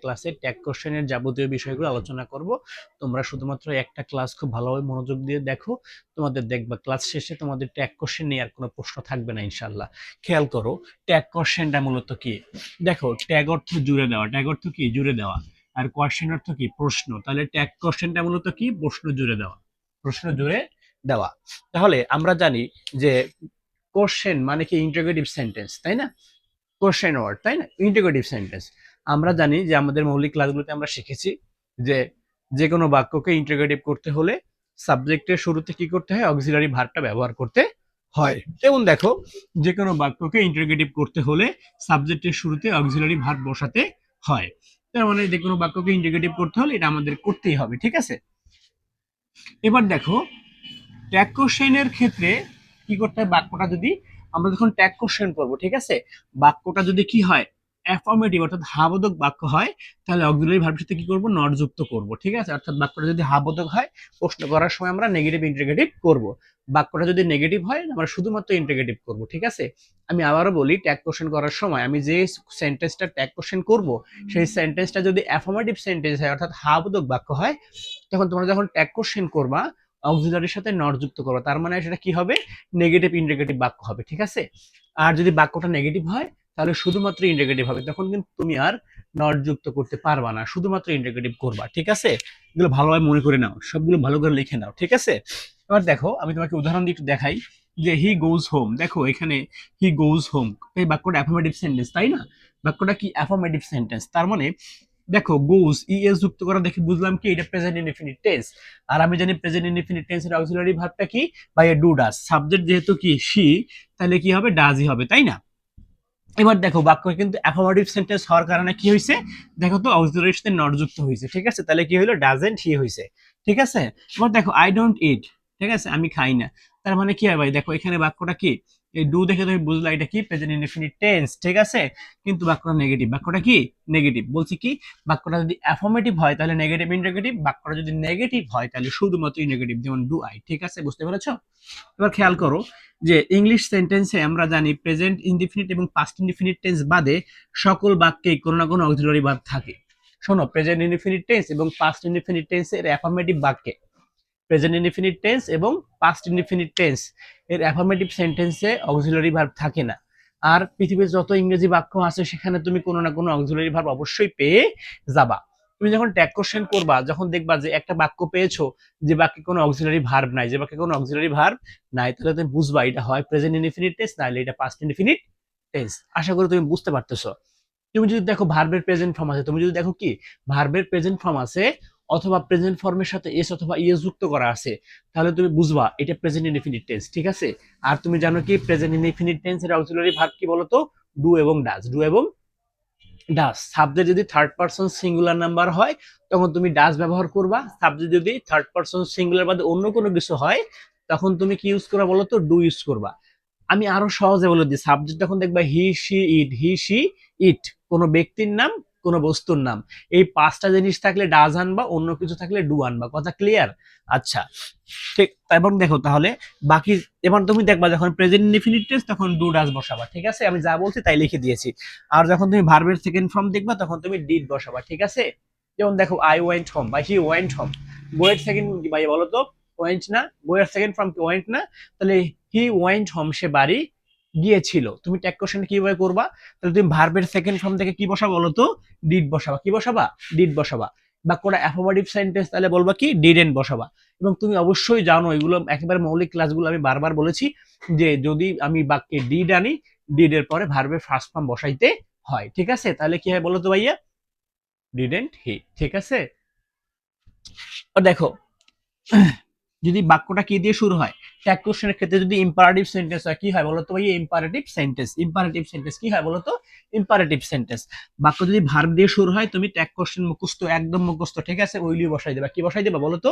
ক্লাসে ট্যাগ কোশ্চেনের যাবতীয় বিষয়গুলো আলোচনা করব। তোমরা শুধুমাত্র একটা ক্লাস খুব ভালোভাবে মনোযোগ দিয়ে দেখো, তোমাদের দেখবা ক্লাস শেষে তোমাদের ট্যাগ কোশ্চেন নিয়ে আর কোনো প্রশ্ন থাকবে না ইনশাল্লাহ। খেয়াল করো, ট্যাগ কোশ্চেনটা মূলত কি? দেখো, ট্যাগ অর্থ জুড়ে দেওয়া। ট্যাগ অর্থ কি? জুড়ে দেওয়া। আর কোশ্চেন অর্থ কি? প্রশ্ন। তাহলে ট্যাগ কোশ্চেনটা মূলত কি? প্রশ্ন জুড়ে দেওয়া। প্রশ্ন জুড়ে দেওয়া। তাহলে আমরা জানি যে কোশ্চেন মানে কি? ইন্টারোগেটিভ সেন্টেন্স, তাই না? কোশ্চেন ওয়ার্ড, তাই না? Integrative sentence. আমরা জানি যে আমাদের মৌলিক ক্লাসগুলোতে আমরা শিখেছি যে যে কোনো বাক্যকে ইন্টিগ্রেটিভ করতে হলে সাবজেক্টের শুরুতে কি করতে হয়? অক্সিলারি ভার্বটা ব্যবহার করতে হয়। যেমন দেখো, যে কোনো বাক্যকে ইন্টিগ্রেটিভ করতে হলে সাবজেক্টের শুরুতে অক্সিলারি ভার্ব বসাতে হয়। তার মানে যে কোনো বাক্যকে ইন্টিগ্রেটিভ করতে হলে এটা আমাদের করতেই হবে, ঠিক আছে? এবার দেখো, ট্যাগ কোশ্চেনের ক্ষেত্রে কি করতে হয়? বাক্যটা যদি আমরা যখন ট্যাগ কোশ্চেন করবো, ঠিক আছে, বাক্যটা যদি কি হয়? অ্যাফার্মেটিভ অর্থাৎ হাবোধক বাক্য হয়, তাহলে অক্সিলারি ভার্বের সাথে কি করব? নট যুক্ত করব, ঠিক আছে? অর্থাৎ বাক্যটা যদি হাবোধক হয়, প্রশ্ন করার সময় আমরা নেগেটিভ ইন্টিগ্রেটিভ করব। বাক্যটা যদি নেগেটিভ হয়, আমরা শুধুমাত্র ইন্টিগ্রেটিভ করব, ঠিক আছে? আমি আবারও বলি, ট্যাগ কোশ্চেন করার সময় আমি যে সেন্টেন্সটা ট্যাগ কোশ্চেন করব, সেই সেন্টেন্সটা যদি অ্যাফার্মেটিভ সেন্টেন্স হয় অর্থাৎ হাবোধক বাক্য হয়, তখন তোমরা যখন ট্যাগ কোশ্চেন করবা অক্সিলারির সাথে নট যুক্ত করো, তার মানে সেটা কি হবে? নেগেটিভ ইন্টিগ্রেটিভ বাক্য হবে, ঠিক আছে? আর যদি বাক্যটা নেগেটিভ হয়, তাহলে শুধুমাত্র ইন্টিগ্রেটিভ হবে, তখন কিন্তু তুমি আর নট যুক্ত করতে পারবা না, শুধুমাত্র ইন্টিগ্রেটিভ করবা, ঠিক আছে? এগুলো ভালোভাবে মনে করে নাও, সবগুলো ভালো করে লিখে নাও, ঠিক আছে? এবার দেখো, আমি তোমাকে উদাহরণ দিয়ে একটু দেখাই যে হি গোজ হোম। দেখো এখানে হি গোজ হোম, এই বাক্যটা অ্যাফার্মেটিভ সেন্টেন্স, তাই না? বাক্যটা কি? Affirmative sentence. তার মানে দেখো, গোজ ইএস যুক্ত করা দেখে বুঝলাম কি এটা প্রেজেন্ট ইনডিফিনিট টেন্স। আর আমি জানি প্রেজেন্ট ইনডিফিনিট টেন্সের অক্সিলারি ভার্বটা কি? বা এ ডু ডাজ। সাবজেক্ট যেহেতু কি শি, তাহলে কি হবে? ডাজই হবে, তাই না? এবার দেখো, বাক্য কিন্তু অ্যাফার্মেটিভ সেন্টেন্স হওয়ার কারণে কি হয়েছে? দেখো তো, অক্সিলারির সাথে নট যুক্ত হয়েছে, ঠিক আছে? তাহলে কি হলো? ডাজেন্ট হি হয়েছে, ঠিক আছে? এবার দেখো, আই ডোন্ট ইট, ঠিক আছে, আমি খাই না। তার মানে কি হয় ভাই? দেখো এখানে বাক্যটা কি? এই ডু দেখে তুমি বুঝলা এটা কি? প্রেজেন্ট ইনডিফিনিট টেন্স, ঠিক আছে? কিন্তু বাক্যটা নেগেটিভ। বাক্যটা কি? নেগেটিভ। বলছি কি, বাক্যটা যদি অ্যাফার্মেটিভ হয় তাহলে নেগেটিভ ইন্টিগ্রেটিভ, বাক্যটা যদি নেগেটিভ হয় তাহলে শুধুমাত্র নেগেটিভ, যেমন ডু আই, ঠিক আছে? বুঝতে পেরেছো? এবার খেয়াল করো যে ইংলিশ সেন্টেন্সে আমরা জানি প্রেজেন্ট ইনডিফিনিট এবং পাস্ট ইনডিফিনিট টেন্স বাদে সকল বাক্যেই কোনো না কোনো অক্সিলারি ভার্ব থাকে। শোনো, প্রেজেন্ট ইনডিফিনিট টেন্স এবং পাস্ট ইনডিফিনিট টেন্সের অ্যাফার্মেটিভ বাক্যে, প্রেজেন্ট ইনডিফিনিট টেন্স এবং পাস্ট ইনডিফিনিট টেন্স এর অ্যাফার্মেটিভ সেন্টেন্সে অক্সিলারি ভার্ব থাকে না। আর পৃথিবীর যত ইংরেজি বাক্য আছে সেখানে তুমি কোনো না কোনো অক্সিলারি ভার্ব অবশ্যই পেয়ে যাবা। তুমি যখন ট্যাগ কোশ্চেন করবা, যখন দেখবা যে একটা বাক্য পেয়েছো যে বাক্যে কোনো অক্সিলারি ভার্ব নাই, যে বাক্যে কোনো অক্সিলারি ভার্ব নাই, তাহলে তুমি বুঝবা এটা হয় প্রেজেন্ট ইনডিফিনিট টেন্স, নাহলে এটা পাস্ট ইনডিফিনিট টেন্স। আশা করি তুমি বুঝতে পারতেছো। তুমি যদি দেখো ভার্বের প্রেজেন্ট ফর্ম আছে, তুমি যদি দেখো কি ভার্বের প্রেজেন্ট ফর্ম আছে অথবা প্রেজেন্ট ফর্মের সাথে এস অথবা ইএস যুক্ত করা আছে, তাহলে তুমি বুঝবা এটা প্রেজেন্ট ইনডিফিনিট টেন্স, ঠিক আছে? আর তুমি জানো কি প্রেজেন্ট ইনডিফিনিট টেন্স এর অক্সিলারি ভার্ব কি বলতো? ডু এবং ডাজ। ডু এবং ডাজ। সাবজেক্ট যদি থার্ড পারসন সিঙ্গুলার নাম্বার হয় তখন তুমি ডাজ ব্যবহার করবা। সাবজেক্ট যদি থার্ড পারসন সিঙ্গুলার বাদে অন্য কোনো কিছু হয় তখন তুমি কি ইউজ করবা বলতো? ডু ইউজ করবা। আমি আরো সহজে বলে দিই, সাবজেক্ট যখন দেখবা he she it, he she ইট, কোনো ব্যক্তির নাম, কোনো বস্তুর নাম, এই পাঁচটা জিনিস থাকলে ডাজ আনবা, অন্য কিছু থাকলে ডু আনবা। কথা ক্লিয়ার? আচ্ছা, ঠিক। এবং দেখো তাহলে বাকি, এবার তুমি দেখবা যখন প্রেজেন্ট ইনডিফিনিট টেন্স তখন ডু ডাজ বসাবা, ঠিক আছে? আমি যা বলছি তাই লিখে দিয়েছি। আর যখন তুমি ভার্বের সেকেন্ড ফর্ম দেখবা তখন তুমি ডিড বসাবা, ঠিক আছে? যেমন দেখো, আই ওয়েন্ট হোম বা হি ওয়েন্ট হোম। বইয়ের সেকেন্ড কি ভাই বলো তো? ওয়েন্ট না? বইয়ের সেকেন্ড ফর্ম কি? ওয়েন্ট না? তাহলে হি ওয়েন্ট হোম, সে বাড়ি গিয়েছিল। তুমি ট্যাগ কোশ্চেন কিভাবে করবা? তাহলে তুমি ভার্বের সেকেন্ড ফর্ম থেকে কি বসাবা বলো তো? ডিড বসাবা। কি বসাবা? ডিড বসাবা। বাক্যটা অ্যাফার্মেটিভ সেন্টেন্স, তাহলে বলবা কি? ডিডেন্ট বসাবা। এবং তুমি অবশ্যই জানো, এগুলো একেবারে মৌলিক ক্লাসগুলো আমি বারবার বলেছি যে যদি আমি বাক্যে ডিড আনি, ডিড এর পরে ভার্বের ফার্স্ট ফর্ম বসাইতে হয়, ঠিক আছে? তাহলে কি হয় বলো তো ভাইয়া? ডিডেন্ট হি, ঠিক আছে? দেখো, যদি বাক্যটা কি দিয়ে শুরু হয়? ট্যাগ কোশ্চেনের ক্ষেত্রে যদি ইম্পারেটিভ সেন্টেন্স হয়, কি হয় বলতো ভাই? Imperative sentence. ইম্পারেটিভ সেন্টেন্স কি হয় বলতো? Imperative sentence. বাক্য যদি ভার্ব দিয়ে শুরু হয়, তুমি ট্যাগ কোশ্চেন মুখস্থ, একদম মুখস্থ, ঠিক আছে? উইল ইউ বসাই দিবা। কি বসাই দিবা বলতো?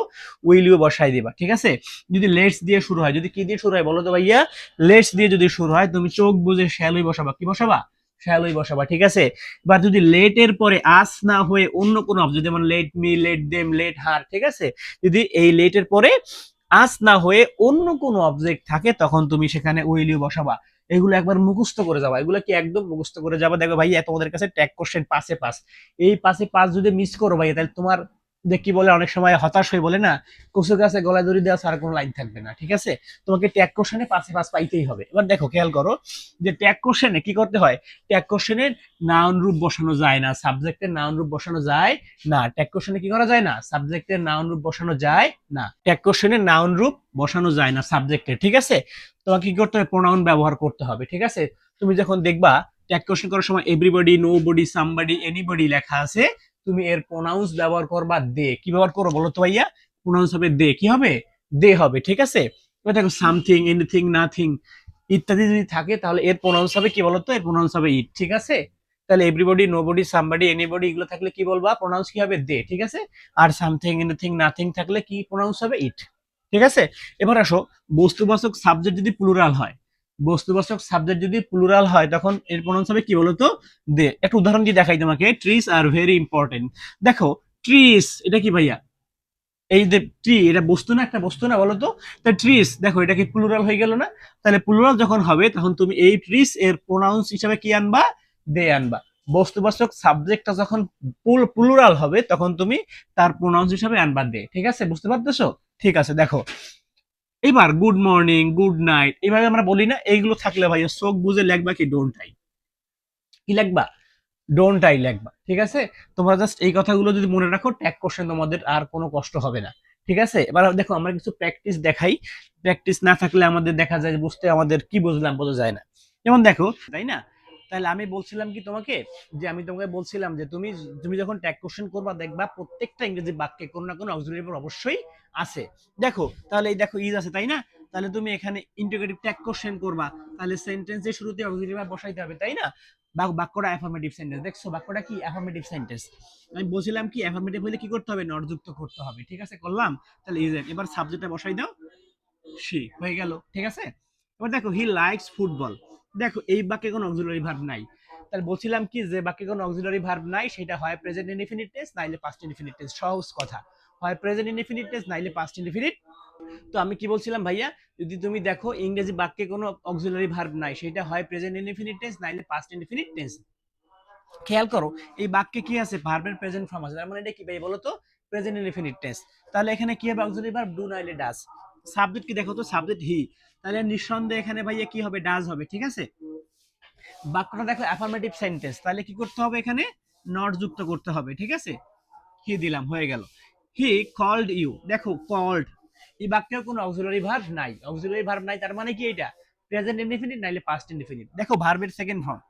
উইল ইউ বসাই দিবা, ঠিক আছে? যদি লেটস দিয়ে শুরু হয়, যদি কি দিয়ে শুরু হয় বলতো ভাইয়া? লেটস দিয়ে যদি শুরু হয়, তুমি চোখ বুঝে শ্যালই বসাবা। কি বসাবা? শ্যালই বসাবা, ঠিক আছে? এবার যদি লেট এর পরে আস না হয়ে অন্য কোনো অবজেক্ট, যেমন let me, let them, let her, ঠিক আছে? যদি এই লেটের পরে আস না হয়ে অন্য কোনো অবজেক্ট থাকে তখন তুমি সেখানে উইল ইউ বসাবা। এগুলো একবার মুখস্থ করে যাবা, এগুলো কি একদম মুখস্থ করে যাবা। দেখো ভাই তোমাদের কাছে ট্যাগ কোশ্চেন পাসে পাস, এই পাসে পাস যদি মিস করো ভাই, তাহলে তোমার যে কি বলে অনেক সময় হতাশ হয়ে বলে না, কচু গাছে গলায় দড়ি দেওয়া ছাড়া কোনো লাইন থাকবে না, ঠিক আছে। তোমাকে ট্যাগ কোশ্চেনে পাসে পাস পাইতেই হবে। এবার দেখো খেয়াল করো যে ট্যাগ কোশ্চেনে কি করতে হয়, ট্যাগ কোশ্চেনের নাউন রূপ বসানো যায় না, সাবজেক্টের নাউন রূপ বসানো যায় না। ট্যাগ কোশ্চেনে কি করা যায় না, সাবজেক্টের নাউন রূপ বসানো যায় না। ট্যাগ কোশ্চেনের নাউন রূপ বসানো যায় না সাবজেক্টের, ঠিক আছে। তোমাকে কি করতে হবে, প্রোনাউন ব্যবহার করতে হবে, ঠিক আছে। তুমি যখন দেখবা ট্যাগ কোশ্চেন করার সময় এভরিবডি, নোবডি, সামবডি, এনিবডি লেখা আছে, তুমি এর প্রোনাউন্স ব্যবহার করবা দে। কি ব্যবহার করো বলো তো ভাইয়া, প্রোনাউন্স হবে দে। কি হবে, দে হবে, ঠিক আছে। এবার দেখো সামথিং, এনিথিং, নাথিং ইত্যাদি যদি থাকে, তাহলে এর প্রোনাউন্স হবে কি বলতো, এর প্রোনাউন্স হবে ইট, ঠিক আছে। তাহলে এভরিবডি, নোবডি, সামবডি, এনিবডি এগুলো থাকলে কি বলবা, প্রোনাউন্স কি হবে দে, ঠিক আছে। আর সামথিং, এনিথিং, নাথিং থাকলে কি প্রোনাউন্স হবে ইট, ঠিক আছে। এবার আসো, বস্তুবাচক সাবজেক্ট যদি প্লুরাল হয়, বস্তুবাচক সাবজেক্ট যদি প্লুরাল হয়, তখন এর প্রোনাউন্স হবে কি বলতো, দে। একটা উদাহরণ দিয়ে দেখাই তোমাকে, ট্রিজ আর ভেরি ইম্পর্টেন্ট। দেখো ট্রিজ এটা কি ভাইয়া, এই যে ট্রি এটা বস্তু না, একটা বস্তু না বলতো। তা ট্রিস দেখো এটা কি প্লুরাল হয়ে গেল না, তাহলে প্লুরাল যখন হবে তখন তুমি এই ট্রিস এর প্রোনাউন্স হিসাবে কি আনবা, দে আনবা। বস্তুবাচক সাবজেক্টটা যখন প্লুরাল হবে তখন তুমি তার প্রোনাউন্স হিসাবে আনবা দে, ঠিক আছে, বুঝতে পারতেছো। ঠিক আছে, দেখো এবার গুড মর্নিং, গুড নাইট এইভাবে আমরা বলি না, এইগুলো থাকলে ভাইয়া চোখ বুঝে লেখবা কি ডোন্ট আই, কি লেখবা, ডোন্ট আই লেখবা, ঠিক আছে। তোমরা জাস্ট এই কথাগুলো যদি মনে রাখো, ট্যাগ কোশ্চেন তোমাদের আর কোনো কষ্ট হবে না, ঠিক আছে। এবার দেখো আমরা কিছু প্র্যাকটিস দেখাই, প্র্যাকটিস না থাকলে আমাদের দেখা যায় বুঝতে আমাদের কি বুঝলাম বোঝা যায় না। যেমন দেখো, তাই না, তাহলে আমি বলছিলাম কি তোমাকে, যে আমি তোমাকে বলছিলাম যে তুমি তুমি যখন ট্যাগ কোশ্চেন করবা, দেখবা প্রত্যেকটা ইংরেজি বাক্যে কোনো না কোনো অক্সিলারি ভার্ব অবশ্যই আছে। দেখো তাহলে এই দেখো ইজ আছে, তাই না, তাহলে তুমি এখানে ইন্টিগ্রেটিভ ট্যাগ কোশ্চেন করবা, তাহলে সেন্টেন্সের শুরুতে অক্সিলারি ভার্ব বসাইতে হবে, তাই না। বাক্যটা অ্যাফার্মেটিভ সেন্টেন্স, দেখছো বাক্যটা কি অ্যাফার্মেটিভ সেন্টেন্স। আমি বলছিলাম কি অ্যাফার্মেটিভ হলে কি করতে হবে, নট যুক্ত করতে হবে, ঠিক আছে, করলাম। তাহলে ইজ, এবার সাবজেক্টটা বসাই দাও, সি হয়ে গেল, ঠিক আছে। এবার দেখো হি লাইকস ফুটবল, দেখো এই বাক্যে কোনো অক্সিলারি ভার্ব নাই। তাহলে বলছিলাম কি যে বাক্যে কোনো অক্সিলারি ভার্ব নাই, সেটা হয় প্রেজেন্ট ইনডিফিনিট টেন্স নাইলে পাস্ট ইনডিফিনিট টেন্স, সহজ কথা, হয় প্রেজেন্ট ইনডিফিনিট টেন্স নাইলে পাস্ট ইনডিফিনিট। তো আমি কি বলছিলাম ভাইয়া, যদি তুমি দেখো ইংরেজি বাক্যে কোনো অক্সিলারি ভার্ব নাই, সেটা হয় প্রেজেন্ট ইনডিফিনিট টেন্স নাইলে পাস্ট ইনডিফিনিট টেন্স। খেয়াল করো এই বাক্যে কি আছে, ভার্বের প্রেজেন্ট ফর্ম আছে, তার মানে এটা কি ভাই বলো তো, প্রেজেন্ট ইনডিফিনিট টেন্স। তাহলে এখানে কি হবে, অক্সিলারি ভার্ব ডু নাইলে ডাজ। সাবজেক্ট কি দেখো তো, সাবজেক্ট হি, তাহলে নিঃসন্দেহে এখানে ভাইয়া কি হবে, ডাজ হবে, ঠিক আছে। বাক্যটা দেখো অ্যাফার্মেটিভ সেন্টেন্স, তাহলে কি করতে হবে, এখানে নট যুক্ত করতে হবে, ঠিক আছে। হি দিলাম, হয়ে গেল। হি কল্ড ইউ, দেখো কল্ড, এই বাক্যেও কোনো অক্সিলারি ভার্ব নাই, অক্সিলারি ভার্ব নাই, তার মানে কি এটা প্রেজেন্ট ইনডিফিনিট নাইলে পাস্ট ইনডিফিনিট। দেখো ভার্বের সেকেন্ড ফর্ম,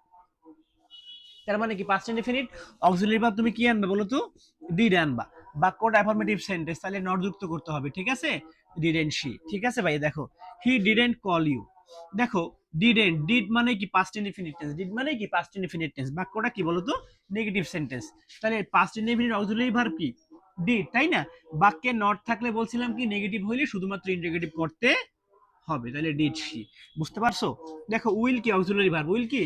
তার মানে কি পাস্ট ইনডিফিনিট। অক্সিলারি ভার্ব তুমি কি আনবে বলো তো, ডিড আনবা। বাক্যটা অ্যাফার্মেটিভ সেন্টেন্স, তাহলে নট যুক্ত করতে হবে, ঠিক আছে, ডিডেন্ট শি, ঠিক আছে ভাই। দেখো হি ডিডেন্ট কল ইউ, দেখো ডিডেন্ট, ডিড মানে কি পাস্ট ইনডিফিনিট টেন্স, ডিড মানে কি পাস্ট ইনডিফিনিট টেন্স, বাক্যটা কি বলো তো, নেগেটিভ সেন্টেন্স, তাহলে পাস্ট ইনডিফিনিট অক্সিলারি ভার্ব কি, ডিড, তাই না। বাক্যে নট থাকলে বলছিলাম কি নেগেটিভ হইলে শুধুমাত্র ইন্টিগ্রেটিভ করতে হবে, তাহলে ডিড শি, বুঝতে পারছো। দেখো উইল কি অক্সিলারি ভার্ব, উইল কি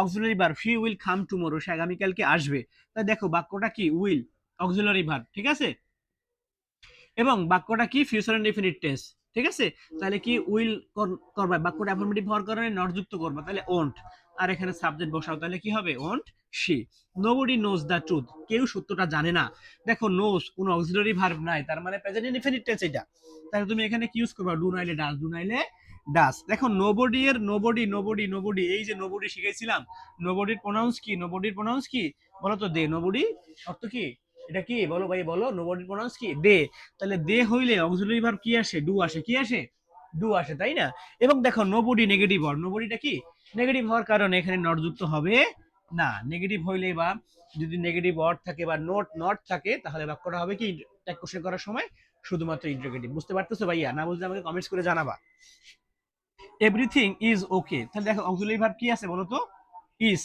auxiliary verb, she will come tomorrow, সে আগামীকালকে আসবে। তাই দেখো বাক্যটা কি উইল অক্সিলারি ভার্ব, ঠিক আছে, এবং বাক্যটা কি ফিউচার ইনডিফিনিট টেন্স, ঠিক আছে। তাহলে কি উইল করবা, বাক্যটা অ্যাফার্মেটিভ হওয়ার কারণে নট যুক্ত করবা, তাহলে ওন্ট, আর এখানে সাবজেক্ট বসাও, তাহলে কি হবে won't she. Nobody knows the truth, কেউ সত্যটা জানে না। দেখো নোজ কোনো অক্সিলারি ভার্ব নাই, তার মানে প্রেজেন্ট ইনডিফিনিট টেন্স এটা। তাহলে তুমি এখানে কি ইউজ করবা, ডু নাইলে ডাজ, ডু নাইলে ডাস। দেখো নোবডি এর নোবডি, নোবডি, নোবডি, এই যে নোবডি শিখাইছিলাম, নোবডির প্রোনাউন্স কি, নোবডির প্রোনাউন্স কি বলো তো, দে। নোবডি অর্থ কি, এটা কি বলো ভাই বলো, নোবডির প্রোনাউন্স কি, দে। তাহলে দে হইলে অক্সিলারি ভার্ব কি আসে, ডু আসে, কি আসে, ডু আসে, তাই না। এবং দেখো নোবডি নেগেটিভ হওয়ার, নোবডিটা কি নেগেটিভ হওয়ার কারণে এখানে নট যুক্ত হবে না। নেগেটিভ হইলে বা যদি নেগেটিভ ওয়ার্ড থাকে বা নোট নট থাকে, তাহলে বাক্যটা হবে কি ট্যাগ কোশ্চেন করার সময় শুধুমাত্র ইন্টারোগেটিভ। বুঝতে পারতেছো ভাইয়া, না বুঝলে আমাকে কমেন্টস করে জানাবা। এভরিথিং ইজ ওকে, তাহলে দেখো অক্সিলারি ভার্ব কি আছে বলো তো, ইজ,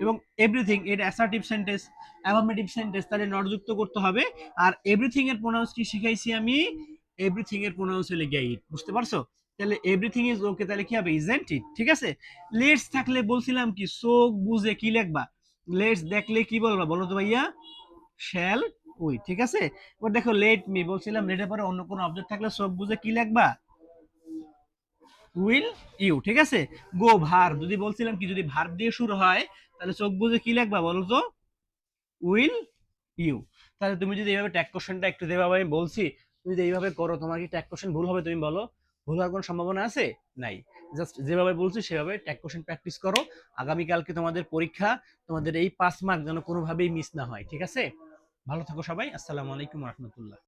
এবং এভরিথিং এটা অ্যাসার্টিভ সেন্টেন্স, অ্যাফার্মেটিভ সেন্টেন্স, তাহলে নট যুক্ত করতে হবে। আর এভরিথিং এর প্রোনাউন্স কি শিখাইছি আমি, এভরিথিং এর প্রোনাউন্স হলে গেইট, বুঝতে পারছো। তাহলে এভরিথিং ইজ ওকে, তাহলে কি হবে, ইজেন্ট ইট, ঠিক আছে। লেটস থাকলে বলছিলাম কি চোখ বুঝে কি লিখবা, লেটস দেখলে কি বলবা বলো তো ভাইয়া, শ্যাল উই, ঠিক আছে। এবার দেখো লেট মি, বলছিলাম লেটের পরে অন্য কোনো অবজেক্ট থাকলে চোখ বুঝে কি লিখবা, উইল ইউ, ঠিক আছে। গো ভার, যদি বলছিলাম কি যদি ভার দিয়ে শুরু হয় তাহলে চোখ বুজে কি লিখবা বলো তো? Will you. তাহলে তুমি যদি এইভাবে ট্যাগ কোশ্চেনটা একটু যেভাবে আমি বলছি তুমি যদি এইভাবে করো, তোমার কি ট্যাগ কোশ্চেন ভুল হবে তুমি বলো? ভুল হওয়ার কোনো সম্ভাবনা আছে? নাই। জাস্ট যেভাবে বলছি সেভাবে ট্যাগ কোশ্চেন প্র্যাকটিস করো। আগামীকালকে তোমাদের পরীক্ষা, তোমাদের এই 5 মার্ক যেন কোনোভাবেই মিস না হয়, ঠিক আছে? ভালো থাকো সবাই। আসসালামু আলাইকুম রহমতুল্লাহ।